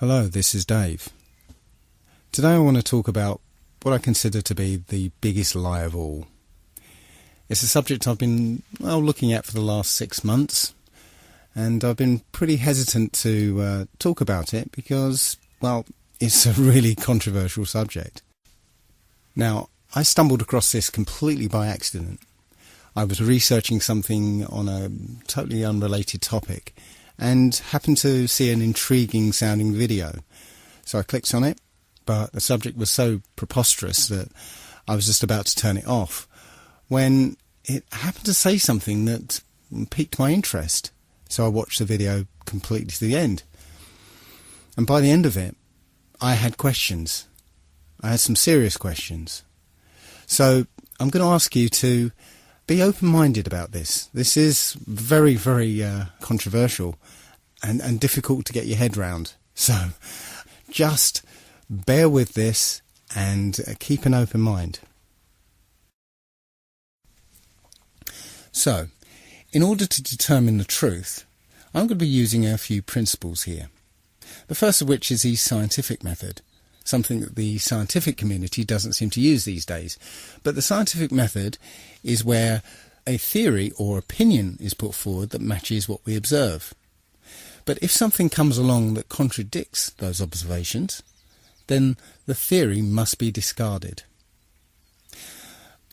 Hello, this is Dave. Today I want to talk about what I consider to be the biggest lie of all. It's a subject I've been looking at for the last 6 months, and I've been pretty hesitant to talk about it because, it's a really controversial subject. Now, I stumbled across this completely by accident. I was researching something on a totally unrelated topic and happened to see an intriguing sounding video. So I clicked on it, but the subject was so preposterous that I was just about to turn it off when it happened to say something that piqued my interest. So I watched the video completely to the end. And by the end of it, I had questions. I had some serious questions. So I'm going to ask you to be open-minded about this. This is very, very controversial and difficult to get your head round. So just bear with this and keep an open mind. So, in order to determine the truth, I'm going to be using a few principles here. The first of which is the scientific method, something that the scientific community doesn't seem to use these days. But the scientific method is where a theory or opinion is put forward that matches what we observe. But if something comes along that contradicts those observations, then the theory must be discarded.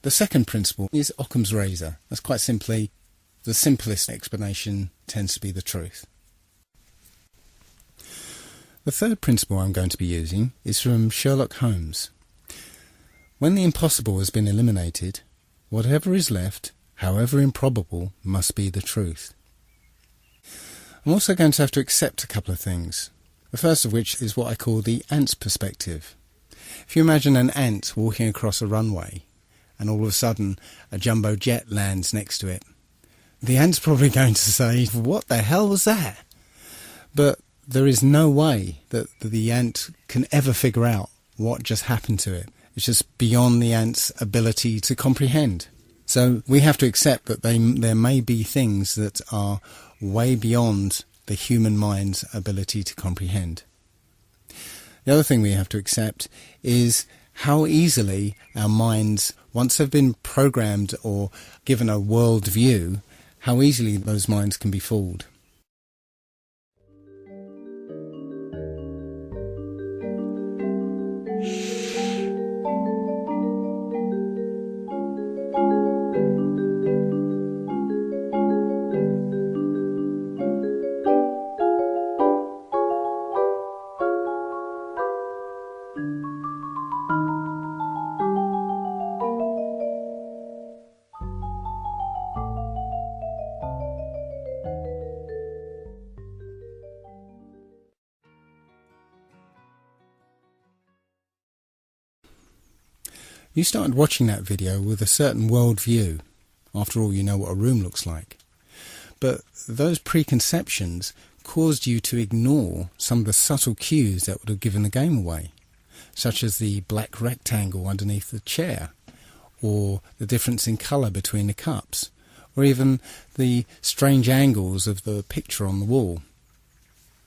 The second principle is Occam's razor. That's quite simply, the simplest explanation tends to be the truth. The third principle I'm going to be using is from Sherlock Holmes. When the impossible has been eliminated, whatever is left, however improbable, must be the truth. I'm also going to have to accept a couple of things. The first of which is what I call the ant's perspective. If you imagine an ant walking across a runway and all of a sudden a jumbo jet lands next to it, the ant's probably going to say, "What the hell was that?" But there is no way that the ant can ever figure out what just happened to it. It's just beyond the ant's ability to comprehend. So we have to accept that there may be things that are way beyond the human mind's ability to comprehend. The other thing we have to accept is how easily our minds, once they've been programmed or given a world view, how easily those minds can be fooled. You started watching that video with a certain worldview. After all, you know what a room looks like. But those preconceptions caused you to ignore some of the subtle cues that would have given the game away, such as the black rectangle underneath the chair, or the difference in colour between the cups, or even the strange angles of the picture on the wall.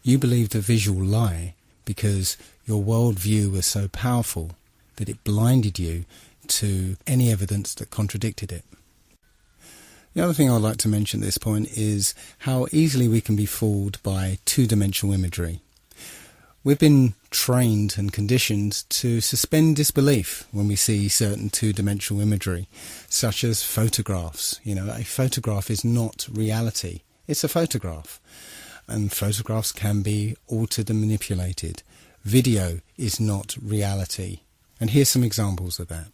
You believed a visual lie because your worldview was so powerful that it blinded you to any evidence that contradicted it. The other thing I'd like to mention at this point is how easily we can be fooled by two-dimensional imagery. We've been trained and conditioned to suspend disbelief when we see certain two-dimensional imagery, such as photographs. A photograph is not reality. It's a photograph. And photographs can be altered and manipulated. Video is not reality. And here's some examples of that.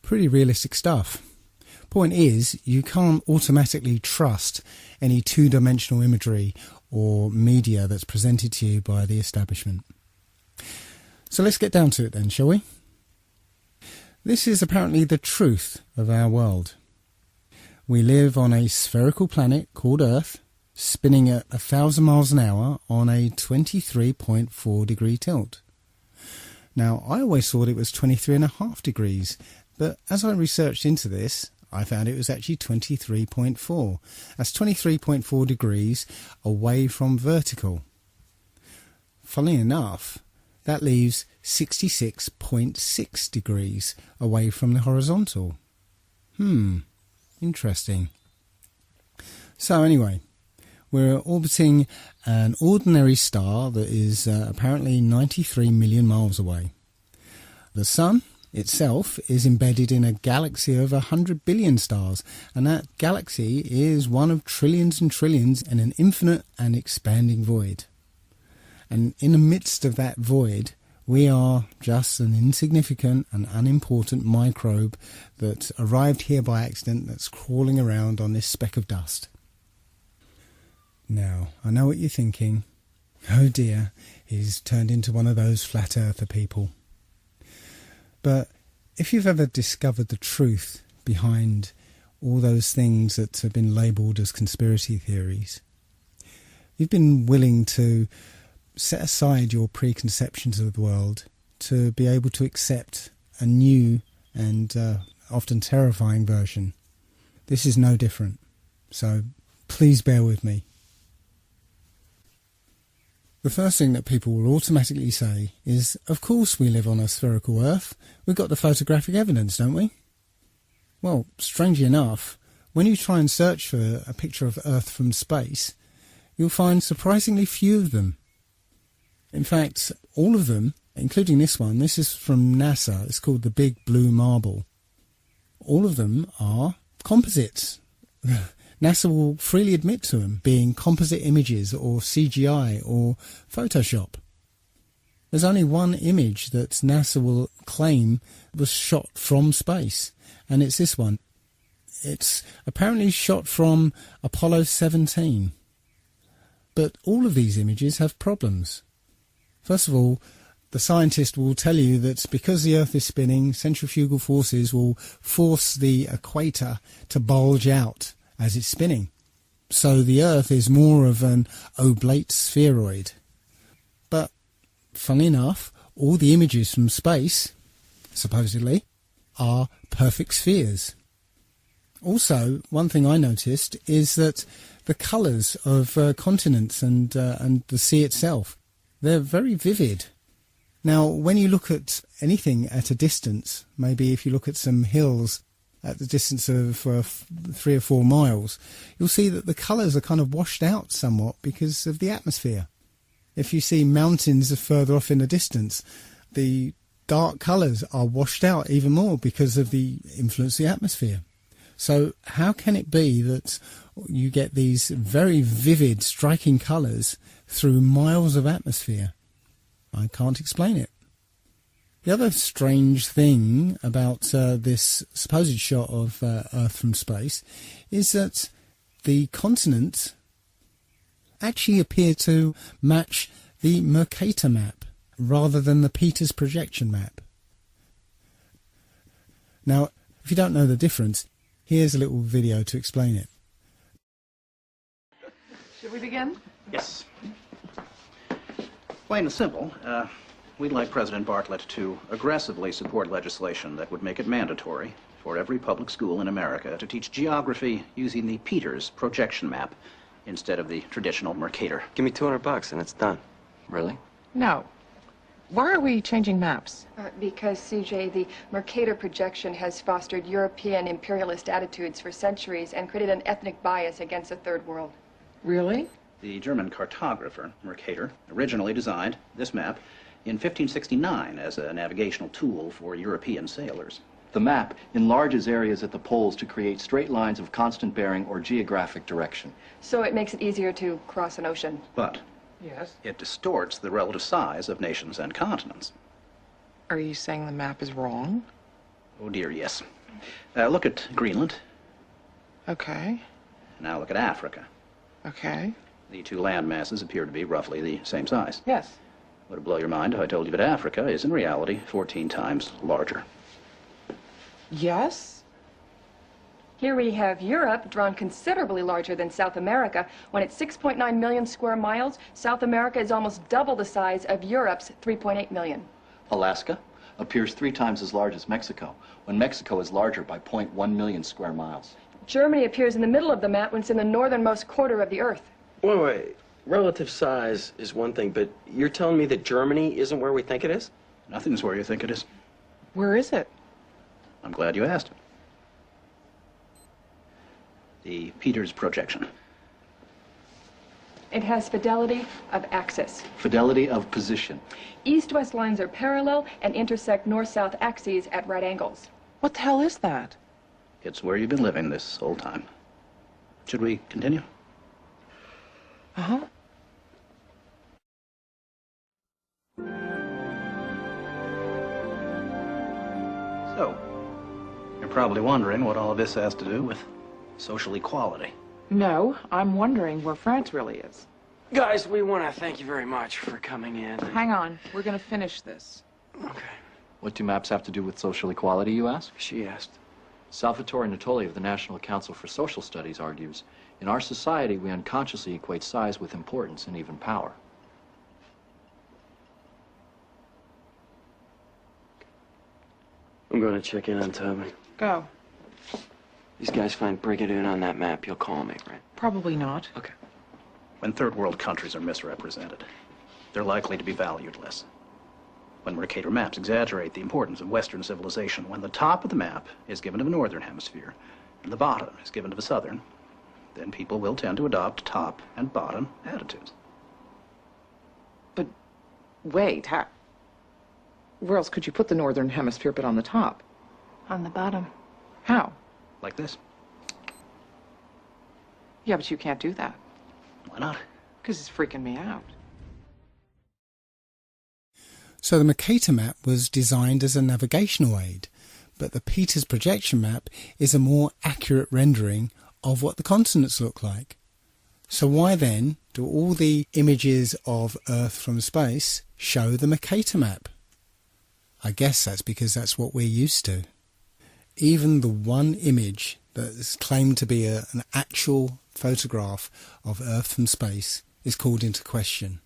Pretty realistic stuff. Point is, you can't automatically trust any two-dimensional imagery or media that's presented to you by the establishment. So let's get down to it then, shall we? This is apparently the truth of our world. We live on a spherical planet called Earth, spinning at 1,000 miles an hour on a 23.4 degree tilt. Now, I always thought it was 23.5 degrees, but as I researched into this, I found it was actually 23.4. That's 23.4 degrees away from vertical. Funnily enough, that leaves 66.6 degrees away from the horizontal. Interesting. So anyway, we're orbiting an ordinary star that is apparently 93 million miles away. The Sun itself is embedded in a galaxy of 100 billion stars, and that galaxy is one of trillions and trillions in an infinite and expanding void. And in the midst of that void, we are just an insignificant and unimportant microbe that arrived here by accident, that's crawling around on this speck of dust. Now, I know what you're thinking. Oh dear, he's turned into one of those flat earther people. But if you've ever discovered the truth behind all those things that have been labelled as conspiracy theories, you've been willing to set aside your preconceptions of the world to be able to accept a new and often terrifying version. This is no different, so please bear with me. The first thing that people will automatically say is, of course we live on a spherical Earth. We've got the photographic evidence, don't we? Well, strangely enough, when you try and search for a picture of Earth from space, you'll find surprisingly few of them. In fact, all of them, including this one, this is from NASA, it's called the Big Blue Marble. All of them are composites. NASA will freely admit to them being composite images or CGI or Photoshop. There's only one image that NASA will claim was shot from space, and it's this one. It's apparently shot from Apollo 17. But all of these images have problems. First of all, the scientist will tell you that because the Earth is spinning, centrifugal forces will force the equator to bulge out as it's spinning. So the Earth is more of an oblate spheroid. But, funnily enough, all the images from space, supposedly, are perfect spheres. Also, one thing I noticed is that the colours of continents and the sea itself, they're very vivid. Now, when you look at anything at a distance, maybe if you look at some hills at the distance of 3 or 4 miles, you'll see that the colours are kind of washed out somewhat because of the atmosphere. If you see mountains further off in the distance, the dark colours are washed out even more because of the influence of the atmosphere. So how can it be that you get these very vivid, striking colours through miles of atmosphere? I can't explain it. The other strange thing about this supposed shot of Earth from space is that the continents actually appear to match the Mercator map rather than the Peters projection map. Now, if you don't know the difference, here's a little video to explain it. Should we begin? Yes. Plain and simple, we'd like President Bartlett to aggressively support legislation that would make it mandatory for every public school in America to teach geography using the Peters projection map instead of the traditional Mercator. Give me $200 and it's done. Really? No. Why are we changing maps? Because, CJ, the Mercator projection has fostered European imperialist attitudes for centuries and created an ethnic bias against the Third World. Really? The German cartographer, Mercator, originally designed this map in 1569 as a navigational tool for European sailors. The map enlarges areas at the poles to create straight lines of constant bearing or geographic direction. So it makes it easier to cross an ocean. But Yes. It distorts the relative size of nations and continents. Are you saying the map is wrong? Oh dear, yes. Look at Greenland. Okay. Now look at Africa. Okay. The two land masses appear to be roughly the same size. Yes. Would it blow your mind if I told you that Africa is in reality 14 times larger? Yes? Here we have Europe, drawn considerably larger than South America. When it's 6.9 million square miles, South America is almost double the size of Europe's 3.8 million. Alaska appears 3 times as large as Mexico, when Mexico is larger by 0.1 million square miles. Germany appears in the middle of the map when it's in the northernmost quarter of the Earth. Wait. Relative size is one thing, but you're telling me that Germany isn't where we think it is? Nothing's where you think it is. Where is it? I'm glad you asked. The Peters projection. It has fidelity of axis. Fidelity of position. East-west lines are parallel and intersect north-south axes at right angles. What the hell is that? It's where you've been living this whole time. Should we continue? Uh-huh. So, you're probably wondering what all of this has to do with social equality. No, I'm wondering where France really is. Guys, we want to thank you very much for coming in. Hang on. We're going to finish this. Okay. What do maps have to do with social equality, you ask? She asked. Salvatore Natoli of the National Council for Social Studies argues, in our society, we unconsciously equate size with importance and even power. I'm going to check in on Tobin. Go. These guys find Brigadoon on that map. You'll call me, right? Probably not. Okay. When third world countries are misrepresented, they're likely to be valued less. When Mercator maps exaggerate the importance of Western civilization, when the top of the map is given to the Northern Hemisphere and the bottom is given to the Southern, then people will tend to adopt top and bottom attitudes. But wait, where else could you put the Northern Hemisphere but on the top? On the bottom. How? Like this. Yeah, but you can't do that. Why not? Because it's freaking me out. So the Mercator map was designed as a navigational aid, but the Peters projection map is a more accurate rendering of what the continents look like. So why then do all the images of Earth from space show the Mercator map? I guess that's because that's what we're used to. Even the one image that is claimed to be an actual photograph of Earth from space is called into question,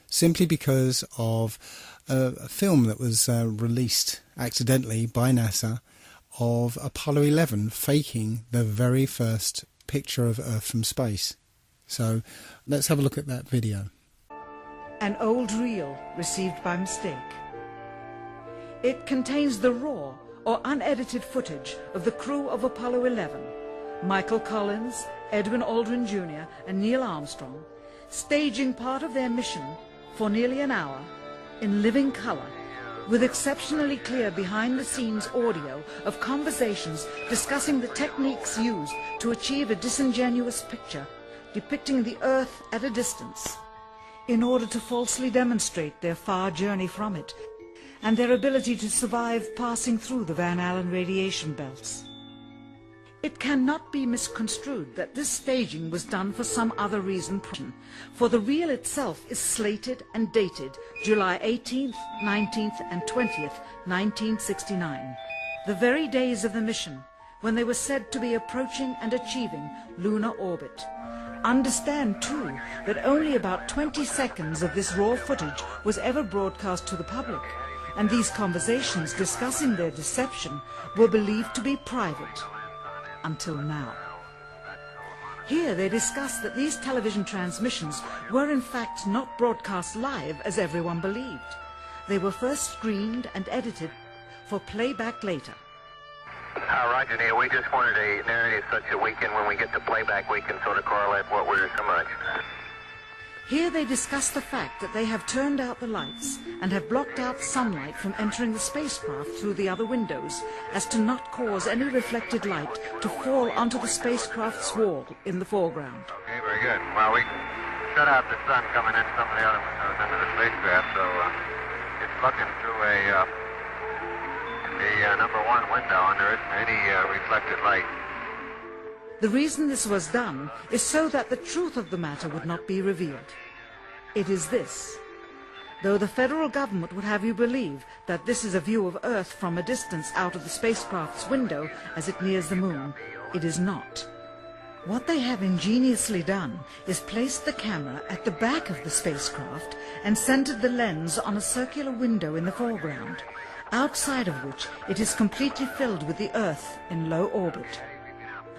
simply because of a film that was released accidentally by NASA of Apollo 11 faking the very first picture of Earth from space. So let's have a look at that video. An old reel received by mistake. It contains the raw or unedited footage of the crew of Apollo 11, Michael Collins, Edwin Aldrin Jr. and Neil Armstrong, staging part of their mission for nearly an hour in living color, with exceptionally clear behind-the-scenes audio of conversations discussing the techniques used to achieve a disingenuous picture depicting the Earth at a distance, in order to falsely demonstrate their far journey from it and their ability to survive passing through the Van Allen radiation belts. It cannot be misconstrued that this staging was done for some other reason, for the reel itself is slated and dated July 18th, 19th and 20th, 1969, the very days of the mission when they were said to be approaching and achieving lunar orbit. Understand, too, that only about 20 seconds of this raw footage was ever broadcast to the public, and these conversations discussing their deception were believed to be private. Until now. Here they discuss that these television transmissions were in fact not broadcast live as everyone believed. They were first screened and edited for playback later. Roger, Neil. We just wanted a narrative such that we can, when we get to playback, we can sort of correlate what we're so much. Here they discuss the fact that they have turned out the lights and have blocked out sunlight from entering the spacecraft through the other windows, as to not cause any reflected light to fall onto the spacecraft's wall in the foreground. Okay, very good. Well, shut out the sun coming in some of the other windows into the spacecraft, so it's looking through the number one window, and there isn't any reflected light. The reason this was done is so that the truth of the matter would not be revealed. It is this. Though the federal government would have you believe that this is a view of Earth from a distance out of the spacecraft's window as it nears the moon, it is not. What they have ingeniously done is placed the camera at the back of the spacecraft and centered the lens on a circular window in the foreground, outside of which it is completely filled with the Earth in low orbit.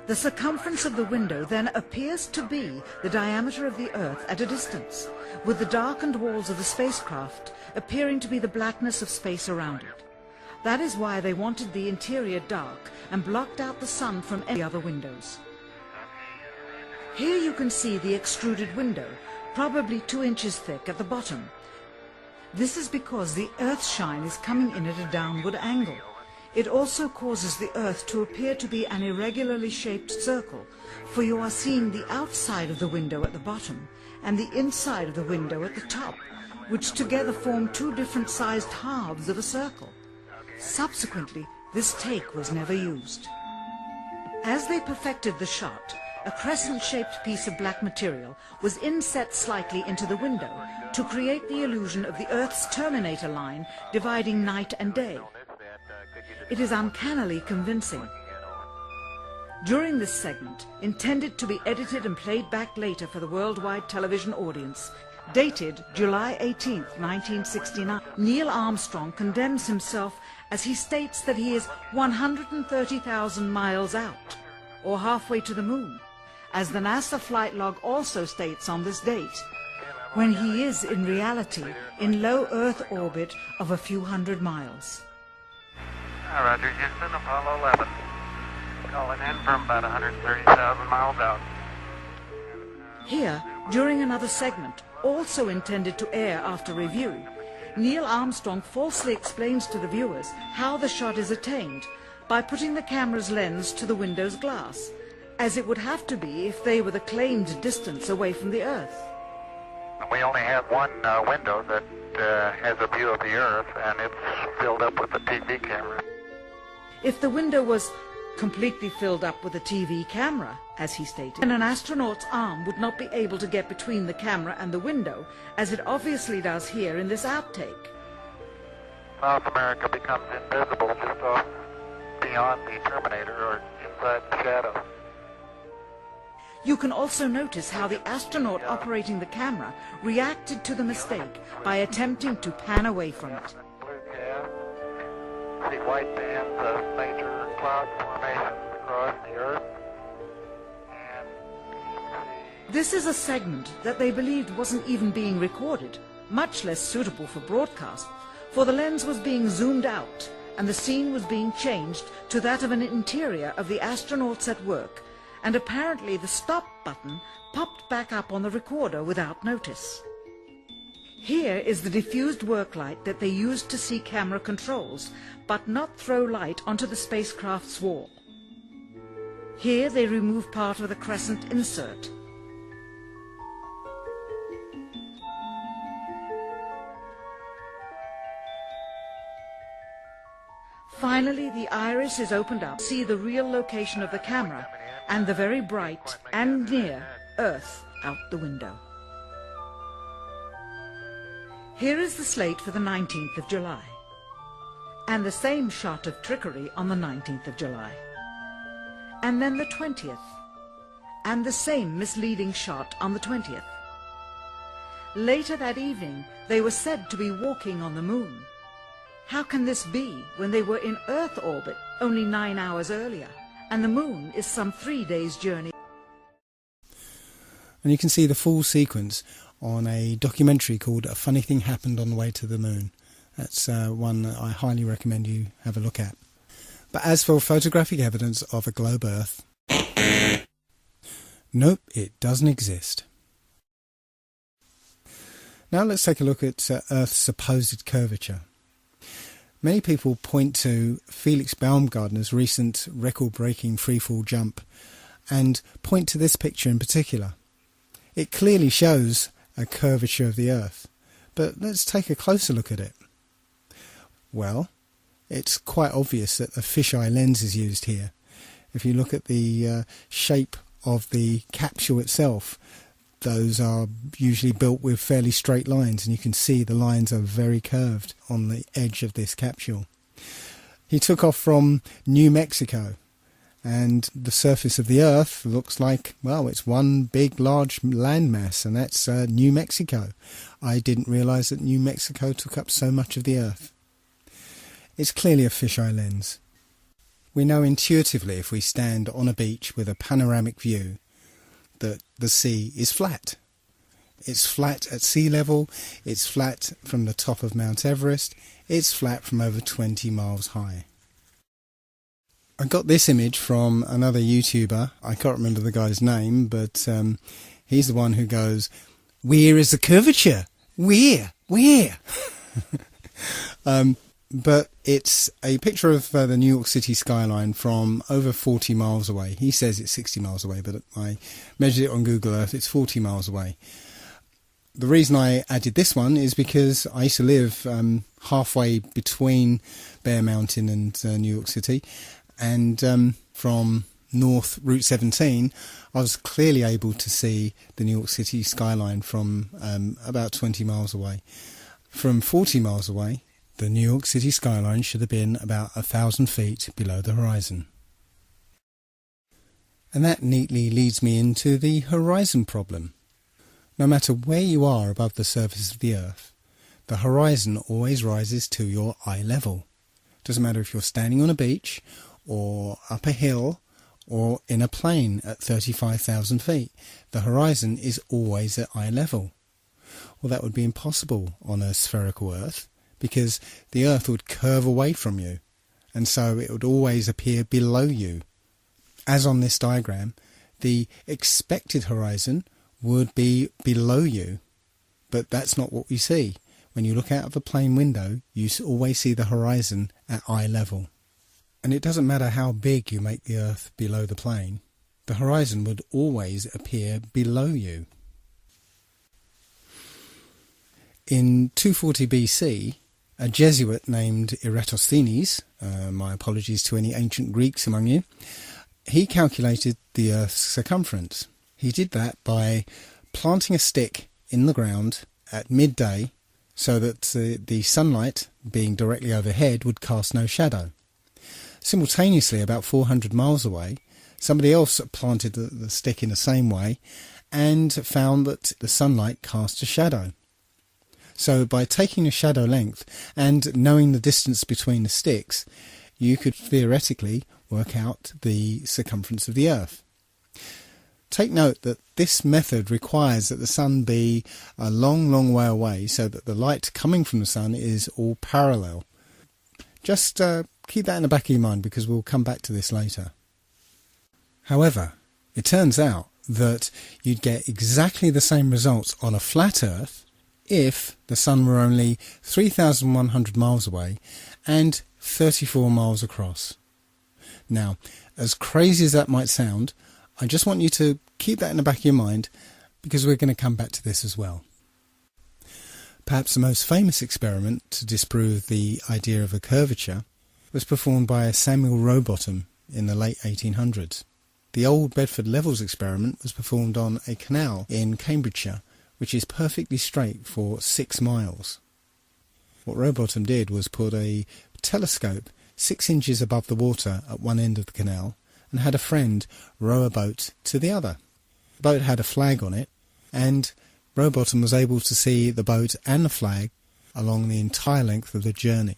The circumference of the window then appears to be the diameter of the Earth at a distance, with the darkened walls of the spacecraft appearing to be the blackness of space around it. That is why they wanted the interior dark and blocked out the sun from any other windows. Here you can see the extruded window, probably 2 inches thick at the bottom. This is because the Earth's shine is coming in at a downward angle. It also causes the Earth to appear to be an irregularly shaped circle, for you are seeing the outside of the window at the bottom and the inside of the window at the top, which together form 2 different sized halves of a circle. Subsequently, this take was never used. As they perfected the shot, a crescent-shaped piece of black material was inset slightly into the window to create the illusion of the Earth's terminator line dividing night and day. It is uncannily convincing. During this segment, intended to be edited and played back later for the worldwide television audience, dated July 18, 1969, Neil Armstrong condemns himself as he states that he is 130,000 miles out, or halfway to the moon, as the NASA flight log also states on this date, when he is in reality in low Earth orbit of a few hundred miles. Roger, Houston, Apollo 11. Calling in from about 130,000 miles out. Here, during another segment, also intended to air after review, Neil Armstrong falsely explains to the viewers how the shot is attained by putting the camera's lens to the window's glass, as it would have to be if they were the claimed distance away from the Earth. We only have one window that has a view of the Earth, and it's filled up with a TV camera. If the window was completely filled up with a TV camera, as he stated, then an astronaut's arm would not be able to get between the camera and the window, as it obviously does here in this outtake. South America becomes invisible just off beyond the Terminator or inside the shadow. You can also notice how the astronaut operating the camera reacted to the mistake by attempting to pan away from it. Blue cast. See white bands of major cloud formations across the Earth. And This is a segment that they believed wasn't even being recorded, much less suitable for broadcast, for the lens was being zoomed out and the scene was being changed to that of an interior of the astronauts at work, and apparently the stop button popped back up on the recorder without notice. Here is the diffused work light that they used to see camera controls, but not throw light onto the spacecraft's wall. Here they remove part of the crescent insert. Finally, the iris is opened up to see the real location of the camera and the very bright and near Earth out the window. Here is the slate for the 19th of July, and the same shot of trickery on the 19th of July, and then the 20th, and the same misleading shot on the 20th. Later that evening, they were said to be walking on the moon. How can this be when they were in Earth orbit only 9 hours earlier, and the moon is some 3 days' journey? And you can see the full sequence on a documentary called A Funny Thing Happened on the Way to the Moon. That's one that I highly recommend you have a look at. But as for photographic evidence of a globe Earth, nope, it doesn't exist. Now let's take a look at Earth's supposed curvature. Many people point to Felix Baumgartner's recent record-breaking freefall jump and point to this picture in particular. It clearly shows a curvature of the Earth, but let's take a closer look at it. Well, it's quite obvious that a fisheye lens is used here. If you look at the shape of the capsule itself, those are usually built with fairly straight lines, and you can see the lines are very curved on the edge of this capsule. He took off from New Mexico, and the surface of the Earth looks like, well, it's one big large landmass, and that's New Mexico. I didn't realise that New Mexico took up so much of the Earth. It's clearly a fisheye lens. We know intuitively, if we stand on a beach with a panoramic view, that the sea is flat. It's flat at sea level, it's flat from the top of Mount Everest, it's flat from over 20 miles high. I got this image from another YouTuber. I can't remember the guy's name, but he's the one who goes, "Where is the curvature? Where? But it's a picture of the New York City skyline from over 40 miles away. He says it's 60 miles away, but I measured it on Google Earth, it's 40 miles away. The reason I added this one is because I used to live halfway between Bear Mountain and New York City, and from North Route 17 I was clearly able to see the New York City skyline from about 20 miles away. From 40 miles away, the New York City skyline should have been about 1,000 feet below the horizon. And that neatly leads me into the horizon problem. No matter where you are above the surface of the Earth, the horizon always rises to your eye level. Doesn't matter if you're standing on a beach, or up a hill, or in a plane at 35,000 feet. The horizon is always at eye level. Well, that would be impossible on a spherical Earth, because the Earth would curve away from you, and so it would always appear below you. As on this diagram, the expected horizon would be below you, but that's not what we see. When you look out of a plane window, you always see the horizon at eye level. And it doesn't matter how big you make the Earth below the plane, the horizon would always appear below you. In 240 BC, a Jesuit named Eratosthenes, my apologies to any ancient Greeks among you, he calculated the Earth's circumference. He did that by planting a stick in the ground at midday so that the sunlight, being directly overhead, would cast no shadow. Simultaneously, about 400 miles away, somebody else planted the stick in the same way and found that the sunlight cast a shadow. So by taking a shadow length and knowing the distance between the sticks, you could theoretically work out the circumference of the Earth. Take note that this method requires that the sun be a long way away so that the light coming from the sun is all parallel. Just keep that in the back of your mind, because we'll come back to this later. However, it turns out that you'd get exactly the same results on a flat Earth if the sun were only 3,100 miles away and 34 miles across. Now, as crazy as that might sound, I just want you to keep that in the back of your mind, because we're going to come back to this as well. Perhaps the most famous experiment to disprove the idea of a curvature was performed by Samuel Rowbottom in the late 1800s. The Old Bedford Levels experiment was performed on a canal in Cambridgeshire, which is perfectly straight for 6 miles. What Rowbottom did was put a telescope 6 inches above the water at one end of the canal and had a friend row a boat to the other. The boat had a flag on it, and Rowbottom was able to see the boat and the flag along the entire length of the journey.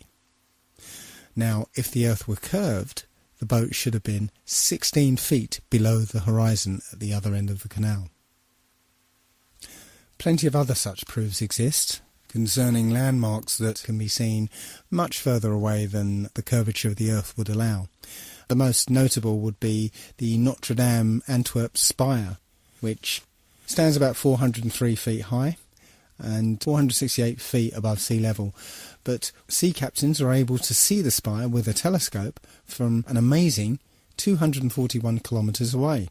Now, if the Earth were curved, the boat should have been 16 feet below the horizon at the other end of the canal. Plenty of other such proofs exist concerning landmarks that can be seen much further away than the curvature of the Earth would allow. The most notable would be the Notre Dame Antwerp spire, which stands about 403 feet high and 468 feet above sea level. But sea captains are able to see the spire with a telescope from an amazing 241 kilometres away.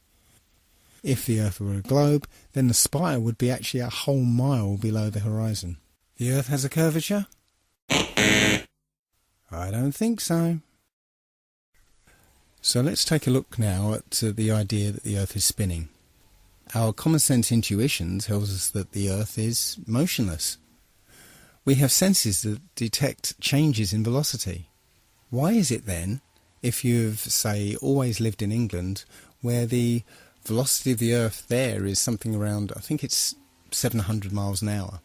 If the Earth were a globe, then the spire would be actually a whole mile below the horizon. The Earth has a curvature? I don't think so. So let's take a look now at the idea that the Earth is spinning. Our common sense intuition tells us that the Earth is motionless. We have senses that detect changes in velocity. Why is it then, if you've, say, always lived in England, where the velocity of the Earth there is something around, I think it's 700 miles an hour,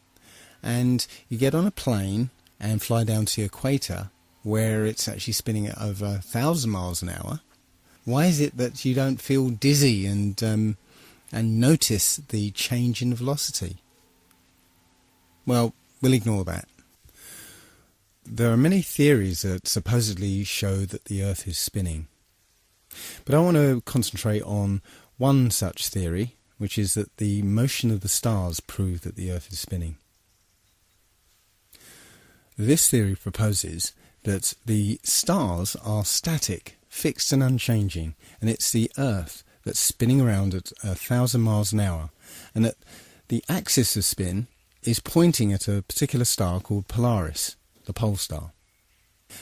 and you get on a plane and fly down to the equator, where it's actually spinning at over 1,000 miles an hour, why is it that you don't feel dizzy and notice the change in velocity? Well, we'll ignore that. There are many theories that supposedly show that the Earth is spinning. But I want to concentrate on one such theory, which is that the motion of the stars prove that the Earth is spinning. This theory proposes that the stars are static, fixed and unchanging, and it's the Earth that's spinning around at 1,000 miles an hour, and that the axis of spin is pointing at a particular star called Polaris, the pole star.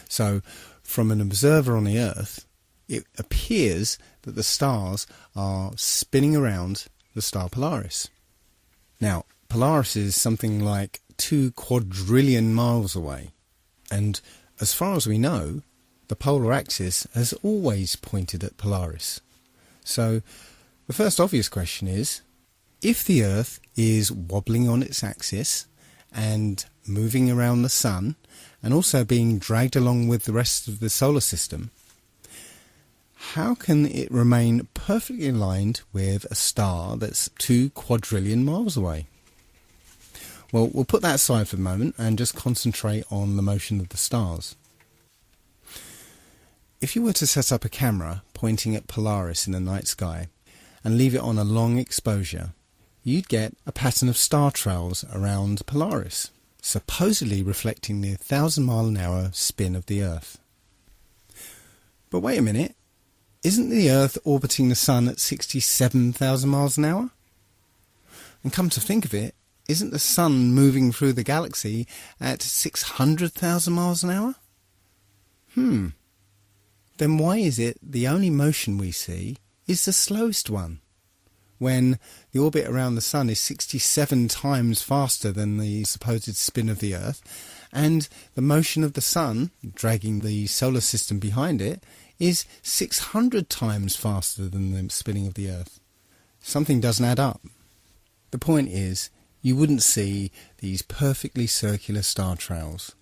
So, from an observer on the Earth, it appears that the stars are spinning around the star Polaris. Now, Polaris is something like 2 quadrillion miles away, and as far as we know, the polar axis has always pointed at Polaris. So, the first obvious question is, if the Earth is wobbling on its axis and moving around the Sun, and also being dragged along with the rest of the solar system, how can it remain perfectly aligned with a star that's 2 quadrillion miles away? Well, we'll put that aside for the moment and just concentrate on the motion of the stars. If you were to set up a camera pointing at Polaris in the night sky and leave it on a long exposure, you'd get a pattern of star trails around Polaris, supposedly reflecting the 1,000-mile-an-hour spin of the Earth. But wait a minute, isn't the Earth orbiting the Sun at 67,000 miles an hour? And come to think of it, isn't the Sun moving through the galaxy at 600,000 miles an hour? Then why is it the only motion we see is the slowest one, when the orbit around the Sun is 67 times faster than the supposed spin of the Earth, and the motion of the Sun, dragging the solar system behind it, is 600 times faster than the spinning of the Earth? Something doesn't add up. The point is, you wouldn't see these perfectly circular star trails.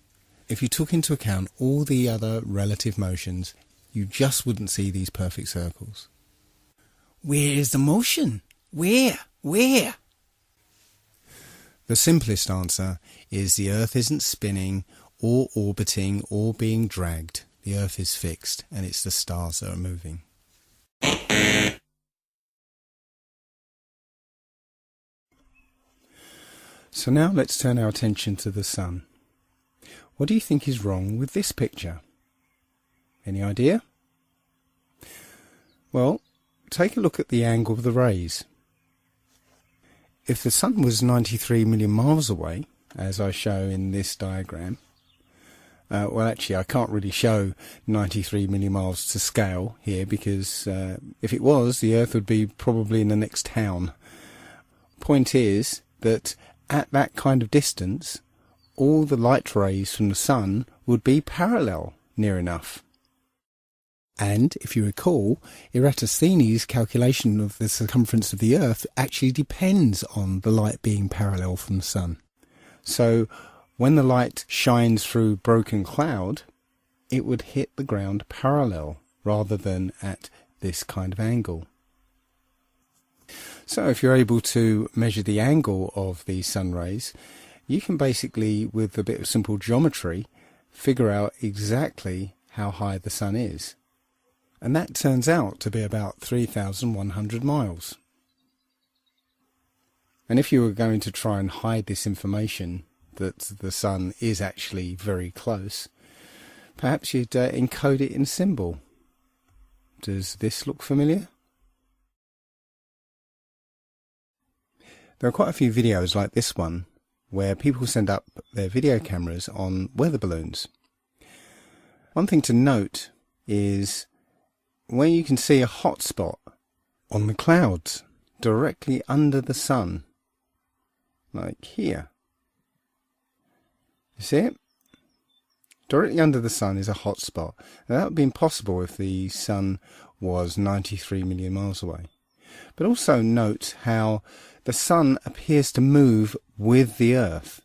If you took into account all the other relative motions, you just wouldn't see these perfect circles. Where is the motion? Where? The simplest answer is the Earth isn't spinning or orbiting or being dragged. The Earth is fixed, and it's the stars that are moving. So now let's turn our attention to the Sun. What do you think is wrong with this picture? Any idea? Well, take a look at the angle of the rays. If the Sun was 93 million miles away, as I show in this diagram, well, actually, I can't really show 93 million miles to scale here, because if it was, the Earth would be probably in the next town. Point is that at that kind of distance, all the light rays from the Sun would be parallel near enough. And, if you recall, Eratosthenes' calculation of the circumference of the Earth actually depends on the light being parallel from the Sun. So, when the light shines through broken cloud, it would hit the ground parallel, rather than at this kind of angle. So, if you're able to measure the angle of these sun rays, you can basically, with a bit of simple geometry, figure out exactly how high the Sun is. And that turns out to be about 3,100 miles. And if you were going to try and hide this information, that the Sun is actually very close, perhaps you'd encode it in a symbol. Does this look familiar? There are quite a few videos like this one where people send up their video cameras on weather balloons. One thing to note is where you can see a hot spot on the clouds directly under the sun, like here. You see it? Directly under the sun is a hot spot. Now, that would be impossible if the sun was 93 million miles away. But also note how the sun appears to move with the Earth.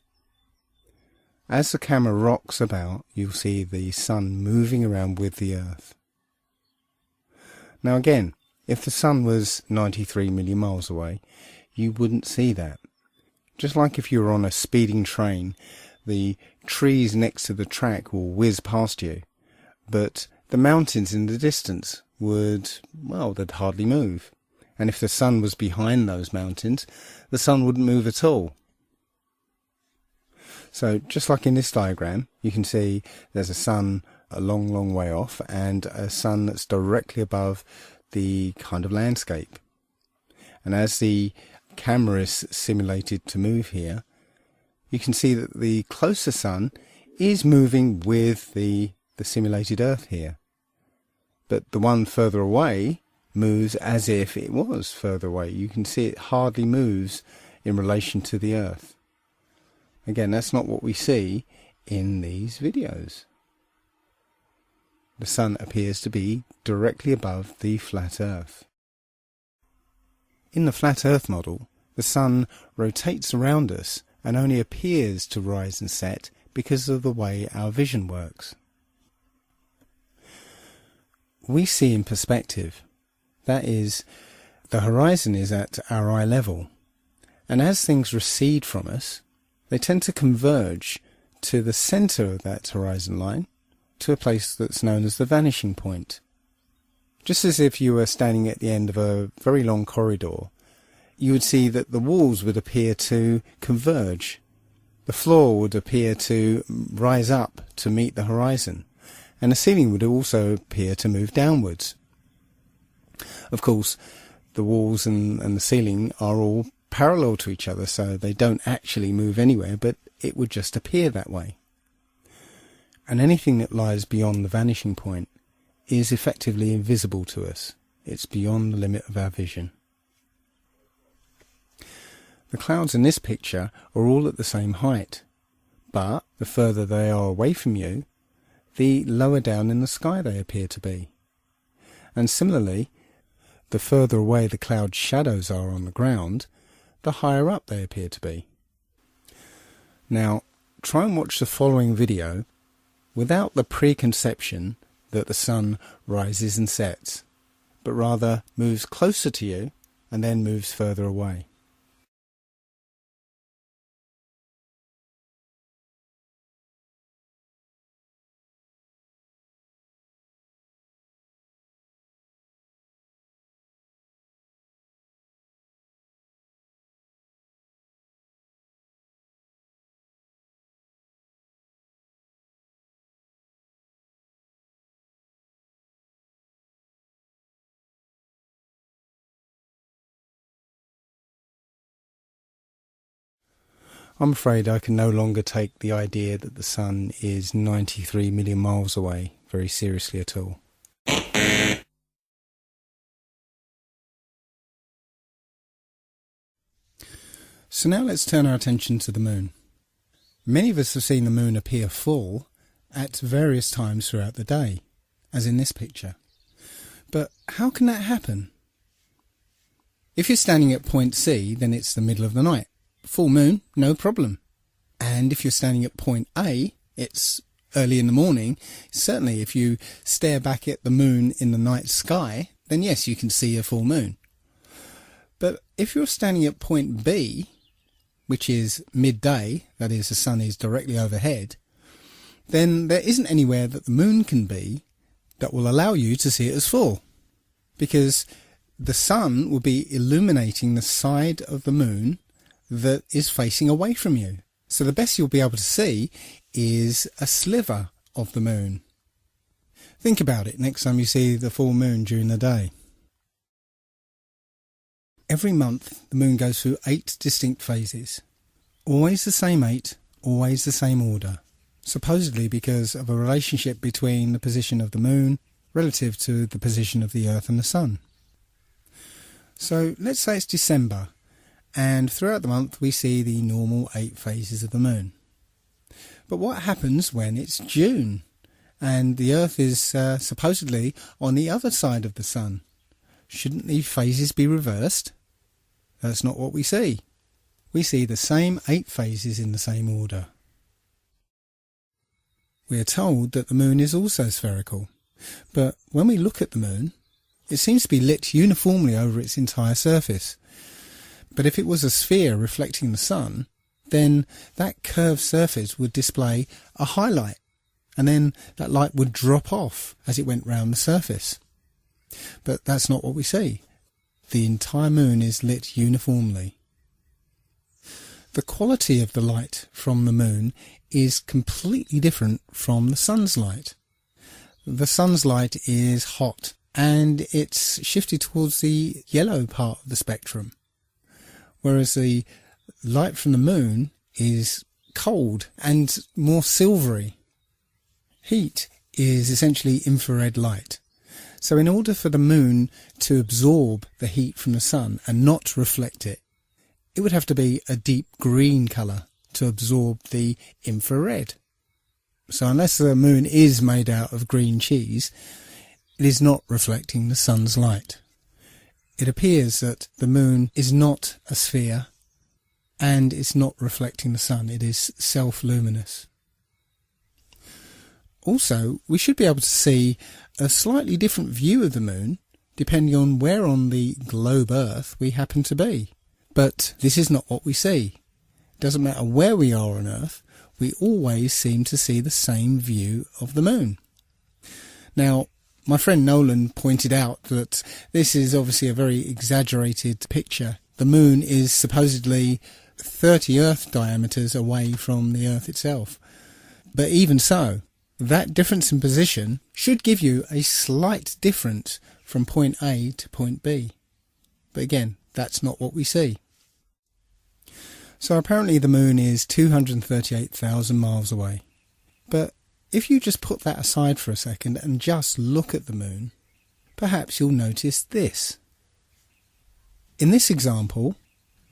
As the camera rocks about, you'll see the sun moving around with the Earth. Now again, if the sun was 93 million miles away, you wouldn't see that. Just like if you were on a speeding train, the trees next to the track will whiz past you, but the mountains in the distance would, well, they'd hardly move. And if the sun was behind those mountains, the sun wouldn't move at all. So just like in this diagram, you can see there's a sun a long, long way off and a sun that's directly above the kind of landscape. And as the camera is simulated to move here, you can see that the closer sun is moving with the simulated Earth here. But the one further away moves as if it was further away. You can see it hardly moves in relation to the Earth. Again, that's not what we see in these videos. The sun appears to be directly above the flat Earth. In the flat Earth model, the sun rotates around us and only appears to rise and set because of the way our vision works. We see in perspective. That is, the horizon is at our eye level, and as things recede from us, they tend to converge to the centre of that horizon line, to a place that's known as the vanishing point. Just as if you were standing at the end of a very long corridor, you would see that the walls would appear to converge. The floor would appear to rise up to meet the horizon, and the ceiling would also appear to move downwards. Of course, the walls and the ceiling are all parallel to each other, so they don't actually move anywhere, but it would just appear that way. And anything that lies beyond the vanishing point is effectively invisible to us. It's beyond the limit of our vision. The clouds in this picture are all at the same height, but the further they are away from you, the lower down in the sky they appear to be. And similarly, the further away the cloud shadows are on the ground, the higher up they appear to be. Now, try and watch the following video without the preconception that the sun rises and sets, but rather moves closer to you and then moves further away. I'm afraid I can no longer take the idea that the sun is 93 million miles away very seriously at all. So now let's turn our attention to the moon. Many of us have seen the moon appear full at various times throughout the day, as in this picture. But how can that happen? If you're standing at point C, then it's the middle of the night. Full moon, no problem. And if you're standing at point A, it's early in the morning. Certainly if you stare back at the moon in the night sky, then yes, you can see a full moon. But if you're standing at point B, which is midday, that is, the sun is directly overhead, then there isn't anywhere that the moon can be that will allow you to see it as full, because the sun will be illuminating the side of the moon that is facing away from you. So the best you'll be able to see is a sliver of the moon. Think about it next time you see the full moon during the day. every month the moon goes through 8 distinct phases. Always the same 8, always the same order. Supposedly because of a relationship between the position of the moon relative to the position of the Earth and the Sun. So let's say it's December, and throughout the month we see the normal 8 phases of the moon. But what happens when it's June and the Earth is supposedly on the other side of the Sun? Shouldn't the phases be reversed? That's not what we see. We see the same 8 phases in the same order. We are told that the moon is also spherical, but when we look at the moon, it seems to be lit uniformly over its entire surface. But if it was a sphere reflecting the sun, then that curved surface would display a highlight, and then that light would drop off as it went round the surface. But that's not what we see. The entire moon is lit uniformly. The quality of the light from the moon is completely different from the sun's light. The sun's light is hot and it's shifted towards the yellow part of the spectrum, whereas the light from the moon is cold and more silvery. Heat is essentially infrared light. So in order for the moon to absorb the heat from the sun and not reflect it, it would have to be a deep green colour to absorb the infrared. So unless the moon is made out of green cheese, it is not reflecting the sun's light. It appears that the moon is not a sphere and it's not reflecting the sun. It is self-luminous. Also, we should be able to see a slightly different view of the moon depending on where on the globe Earth we happen to be. But this is not what we see. It doesn't matter where we are on Earth, we always seem to see the same view of the moon. Now, my friend Nolan pointed out that this is obviously a very exaggerated picture. The moon is supposedly 30 Earth diameters away from the Earth itself. But even so, that difference in position should give you a slight difference from point A to point B. But again, that's not what we see. So apparently the moon is 238,000 miles away. But if you just put that aside for a second and just look at the moon, perhaps you'll notice this. In this example,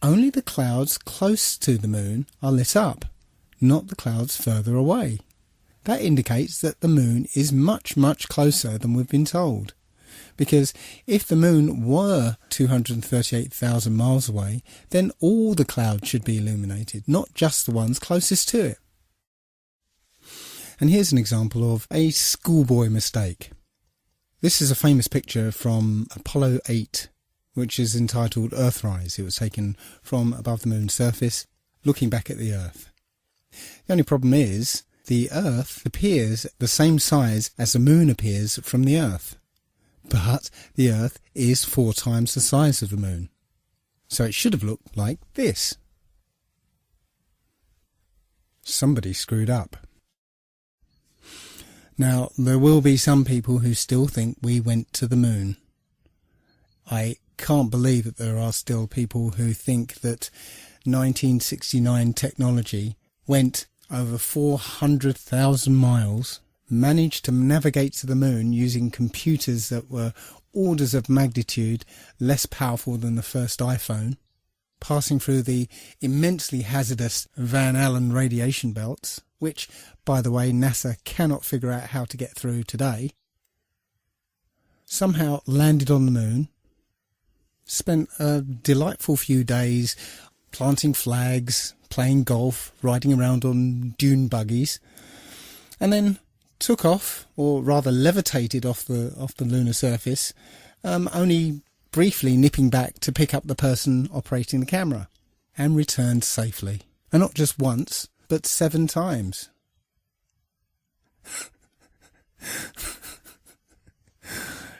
only the clouds close to the moon are lit up, not the clouds further away. That indicates that the moon is much, much closer than we've been told. Because if the moon were 238,000 miles away, then all the clouds should be illuminated, not just the ones closest to it. And here's an example of a schoolboy mistake. This is a famous picture from Apollo 8, which is entitled Earthrise. It was taken from above the moon's surface, looking back at the Earth. The only problem is, the Earth appears the same size as the moon appears from the Earth. But the Earth is 4 times the size of the moon. So it should have looked like this. Somebody screwed up. Now, there will be some people who still think we went to the moon. I can't believe that there are still people who think that 1969 technology went over 400,000 miles, managed to navigate to the moon using computers that were orders of magnitude less powerful than the first iPhone, passing through the immensely hazardous Van Allen radiation belts, which, by the way, NASA cannot figure out how to get through today, somehow landed on the moon, spent a delightful few days planting flags, playing golf, riding around on dune buggies, and then took off, or rather levitated off the lunar surface, only briefly nipping back to pick up the person operating the camera, and returned safely. And not just once, but 7 times.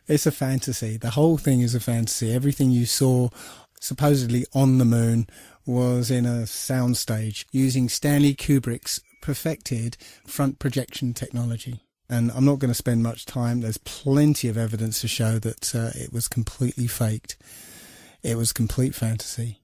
It's a fantasy. The whole thing is a fantasy. Everything you saw supposedly on the moon was in a soundstage using Stanley Kubrick's perfected front projection technology. And I'm not going to spend much time. There's plenty of evidence to show that it was completely faked. It was complete fantasy.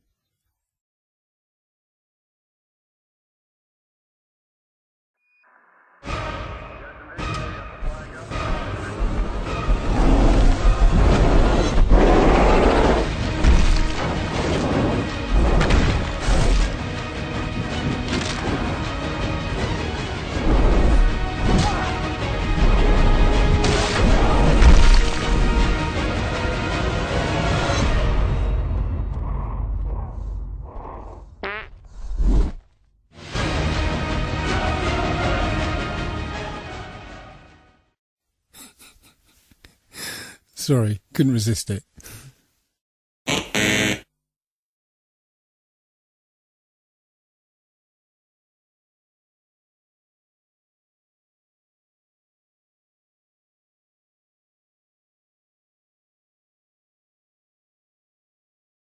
Sorry, couldn't resist it.